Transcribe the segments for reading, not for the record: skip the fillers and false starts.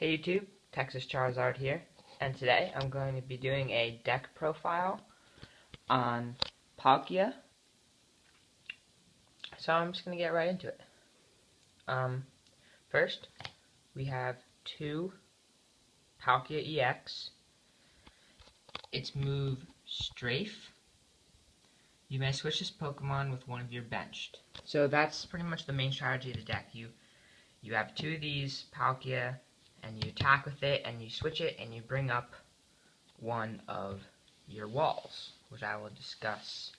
Hey YouTube, Texas Charizard here, and today I'm going to be doing a deck profile on Palkia. So I'm just going to get right into it. First, we have two Palkia EX. Its move, Strafe. You may switch this Pokemon with one of your benched. So that's pretty much the main strategy of the deck. You have two of these Palkia, and you attack with it, and you switch it, and you bring up one of your walls, which I will discuss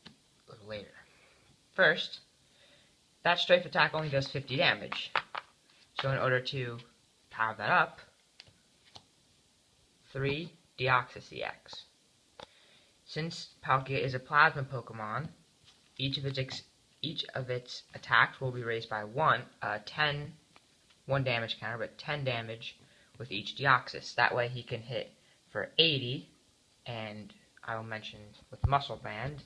a little later. First, that Strafe attack only does 50 damage. So in order to power that up, 3 Deoxys EX. Since Palkia is a Plasma Pokemon, each of its attacks will be raised by 1 damage counter, but 10 damage with each Deoxys. That way he can hit for 80, and I will mention with Muscle Band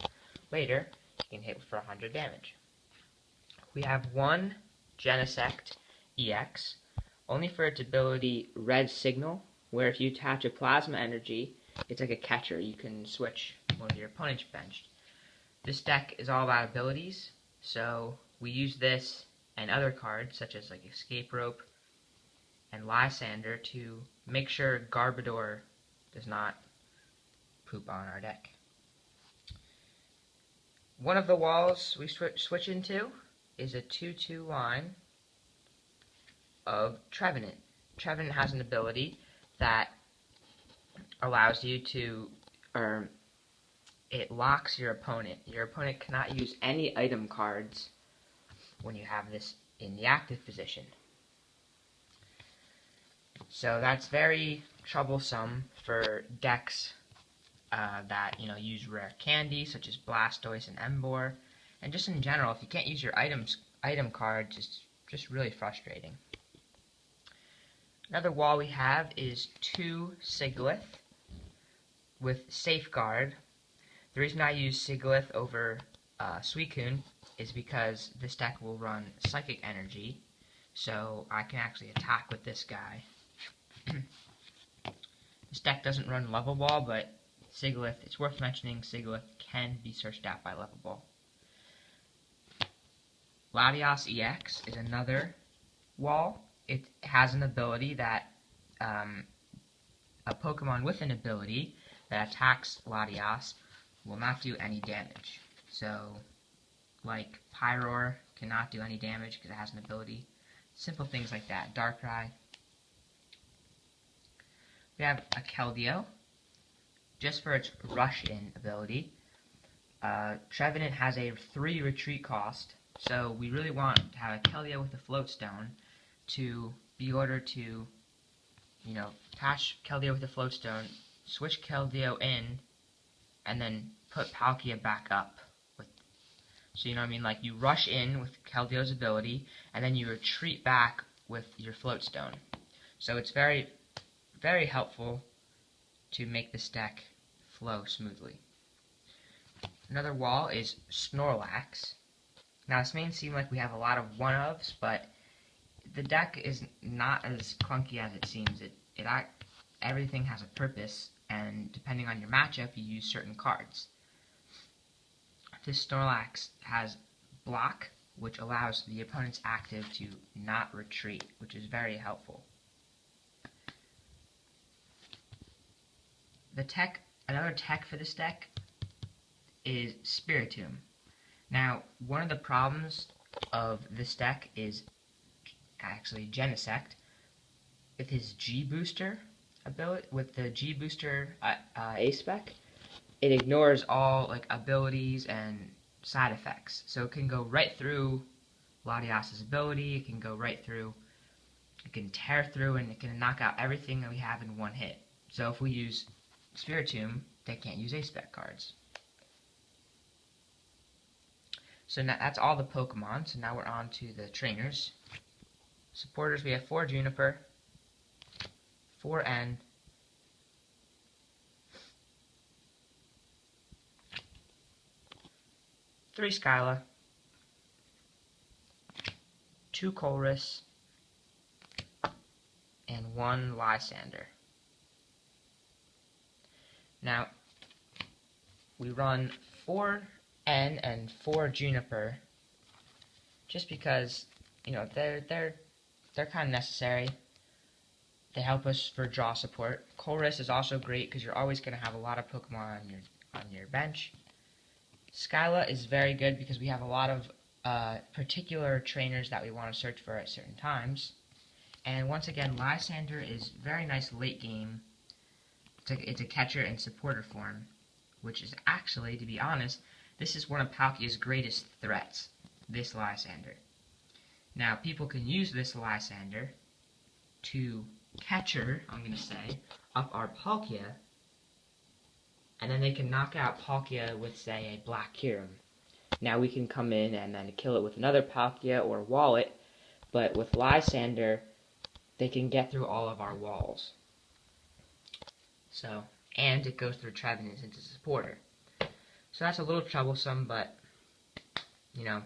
later, he can hit for 100 damage. We have one Genesect EX, only for its ability Red Signal, where if you attach a Plasma Energy, it's like a catcher. You can switch one of your opponent's benched. This deck is all about abilities, so we use this and other cards, such as like Escape Rope and Lysandre, to make sure Garbodor does not poop on our deck. One of the walls we switch into is a 2/2 line of Trevenant. Trevenant has an ability that allows you to, it locks your opponent. Your opponent cannot use any item cards when you have this in the active position. So that's very troublesome for decks that use rare candy, such as Blastoise and Emboar, and just in general, if you can't use your item cards, it's just really frustrating. Another wall we have is 2 Sigilyph with Safeguard. The reason I use Sigilyph over Suicune is because this deck will run Psychic Energy, so I can actually attack with this guy. This deck doesn't run Level Ball, but Sigilyph, it's worth mentioning, Sigilyph can be searched out by Level Ball. Latias EX is another wall. It has an ability that, a Pokemon with an ability that attacks Latias will not do any damage. So, like Pyroar cannot do any damage because it has an ability. Simple things like that. Darkrai. We have a Keldeo, just for its Rush-In ability. Trevenant has a 3 retreat cost, so we really want to have a Keldeo with a Float Stone to be ordered to, attach Keldeo with a Float Stone, switch Keldeo in, and then put Palkia back up. So you know what I mean? Like you rush in with Keldeo's ability, and then you retreat back with your Float Stone. So it's very, very helpful to make this deck flow smoothly. Another wall is Snorlax. Now this may seem like we have a lot of one-ofs, but the deck is not as clunky as it seems. Everything has a purpose, and depending on your matchup, you use certain cards. This Snorlax has Block, which allows the opponent's active to not retreat, which is very helpful. Another tech for this deck is Spiritomb. Now, one of the problems of this deck is actually Genesect. With his G-Booster ability, with the G-Booster A-Spec, it ignores all abilities and side effects. So it can go right through Latias' ability, it can go right through, it can tear through, and it can knock out everything that we have in one hit. So if we use Spiritomb, they can't use A-Spec cards. So now that's all the Pokemon, so now we're on to the trainers. Supporters, we have 4 Juniper, 4 N, 3 Skyla, 2 Colress, and 1 Lysandre. Now, we run 4 N and 4 Juniper, just because, you know, they're kind of necessary. They help us for draw support. Colress is also great because you're always going to have a lot of Pokemon on your bench. Skyla is very good because we have a lot of particular trainers that we want to search for at certain times. And once again, Lysandre is very nice late game. It's a catcher and supporter form, which is actually, to be honest, this is one of Palkia's greatest threats, this Lysandre. Now, people can use this Lysandre to catcher, I'm going to say, up our Palkia, and then they can knock out Palkia with, say, a Black Kyurem. Now we can come in and then kill it with another Palkia or wall it, but with Lysandre, they can get through all of our walls. So, and it goes through trevenant into supporter. So that's a little troublesome, but, you know.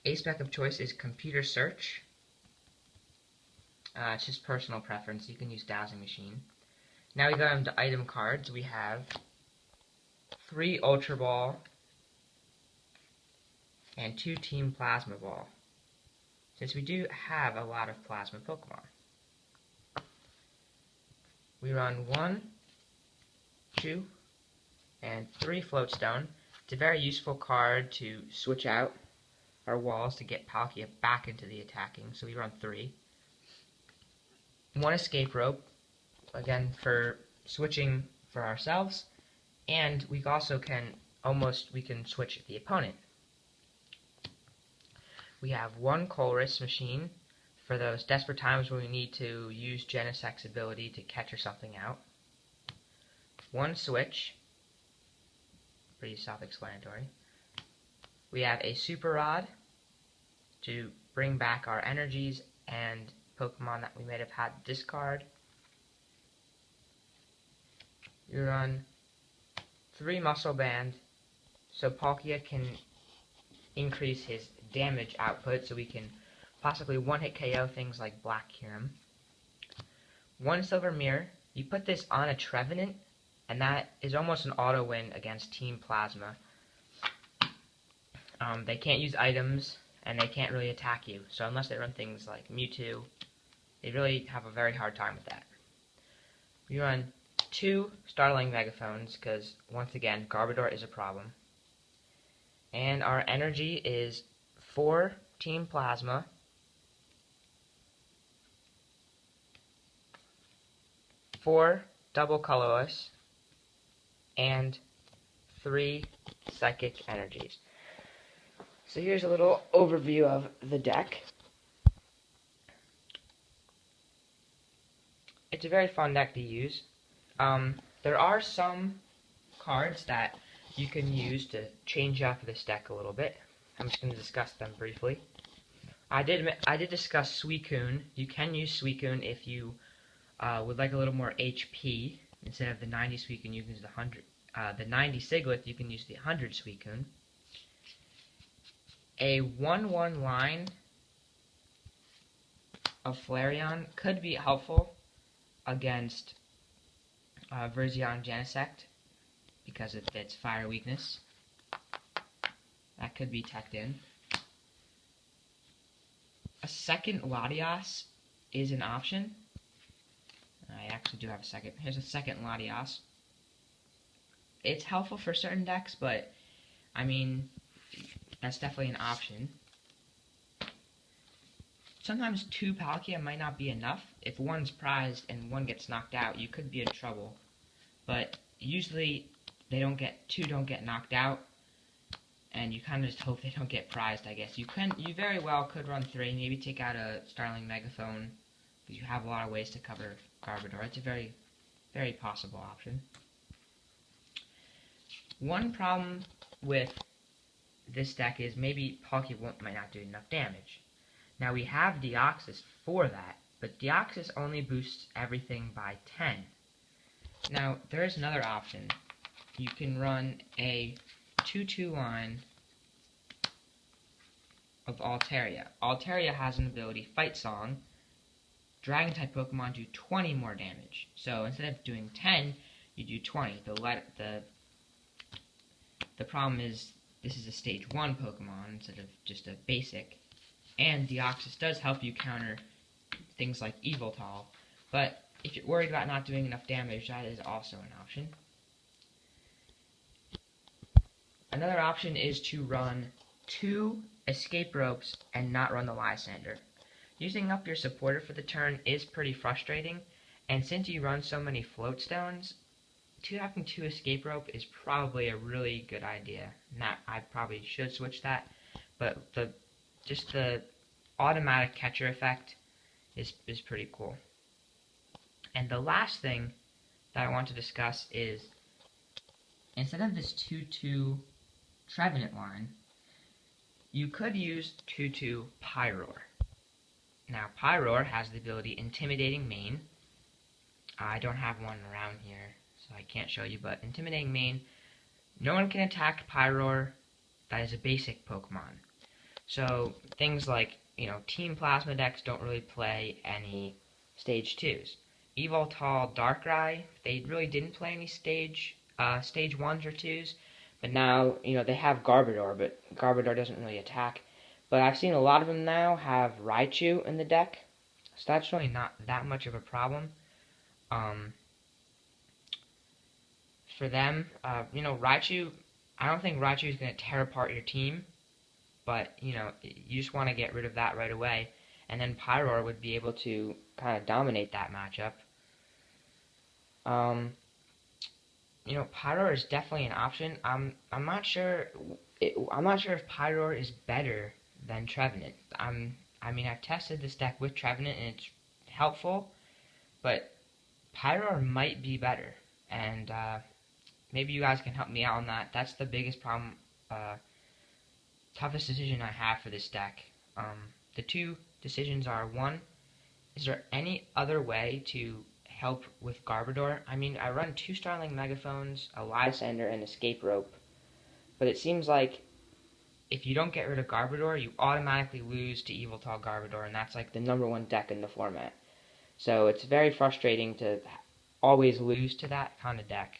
A spec of choice is computer search. It's just personal preference. You can use dowsing machine. Now we go into item cards. We have 3 Ultra Ball and 2 Team Plasma Ball, since we do have a lot of Plasma Pokemon. We run 1, 2, and 3 Floatstone. It's a very useful card to switch out our walls to get Palkia back into the attacking, so we run 3. 1 Escape Rope, again for switching for ourselves, and we also can switch the opponent. We have 1 Colress machine for those desperate times where we need to use Genesec's ability to catch or something out. 1 Switch, pretty self-explanatory. We have a Super Rod to bring back our energies and Pokemon that we may have had to discard. We run 3 Muscle Band so Palkia can increase his damage output, so we can possibly one-hit KO things like Black Kyurem. 1 Silver Mirror. You put this on a Trevenant, and that is almost an auto win against Team Plasma. They can't use items, and they can't really attack you, so unless they run things like Mewtwo, they really have a very hard time with that. We run 2 Starling Megaphones, because, once again, Garbodor is a problem. And our energy is 4 Team Plasma, 4 Double Colorless, and 3 Psychic Energies. So here's a little overview of the deck. It's a very fun deck to use. There are some cards that you can use to change up this deck a little bit. I'm just going to discuss them briefly. I did discuss Suicune. You can use Suicune if you would like a little more HP. Instead of the 90 Suicune, you can use the 100. The 90 Siglith, you can use the 100 Suicune. A 1/1 line of Flareon could be helpful against Verzion Genesect because of its fire weakness. That could be teched in. A second Latias is an option. I actually do have a second. Here's a second Latias. It's helpful for certain decks, but I mean, that's definitely an option. Sometimes 2 Palkia might not be enough. If one's prized and one gets knocked out, you could be in trouble. But usually they don't get knocked out, and you kind of just hope they don't get prized, I guess. You very well could run 3, maybe take out a Starling Megaphone, because you have a lot of ways to cover Garbodor. It's a very, very possible option. One problem with this deck is maybe Palkia might not do enough damage. Now we have Deoxys for that, but Deoxys only boosts everything by 10. Now there is another option. You can run a 2/2 line of Altaria. Altaria has an ability, Fight Song. Dragon-type Pokemon do 20 more damage. So instead of doing 10, you do 20. The problem is this is a stage 1 Pokemon instead of just a basic. And Deoxys does help you counter things like Yveltal. But if you're worried about not doing enough damage, that is also an option. Another option is to run 2 escape ropes and not run the Lysandre. Using up your supporter for the turn is pretty frustrating, and since you run so many float stones, having 2 escape rope is probably a really good idea. I probably should switch that, but just the automatic catcher effect is pretty cool. And the last thing that I want to discuss is, instead of this 2-2 trevenant line, you could use 2-2 Pyroar. Now, Pyroar has the ability Intimidating Mane. I don't have one around here, so I can't show you, but Intimidating Mane, no one can attack Pyroar. That is a basic Pokemon. So, things like, Team Plasma decks don't really play any Stage 2s. Yveltal, Darkrai, they really didn't play any Stage 1s or 2s, but now, they have Garbodor, but Garbodor doesn't really attack. But I've seen a lot of them now have Raichu in the deck, so that's really not that much of a problem. For them, Raichu, I don't think Raichu is going to tear apart your team, but, you just want to get rid of that right away, and then Pyroar would be able to kind of dominate that matchup. Pyroar is definitely an option. I'm not sure if Pyroar is better than Trevenant. I've tested this deck with Trevenant and it's helpful, but Pyroar might be better, and maybe you guys can help me out on that. That's the biggest problem, toughest decision I have for this deck. The 2 decisions are, 1, is there any other way to help with Garbodor? I run 2 Starling Megaphones, a Lysandre, and Escape Rope, but it seems like if you don't get rid of Garbodor, you automatically lose to Yveltal Garbodor, and that's like the #1 deck in the format. So it's very frustrating to always lose to that kind of deck.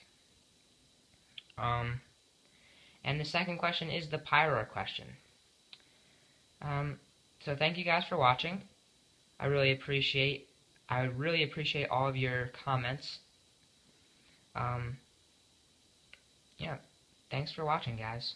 And the second question is the Pyroar question. So thank you guys for watching. I would really appreciate all of your comments. Yeah, thanks for watching, guys.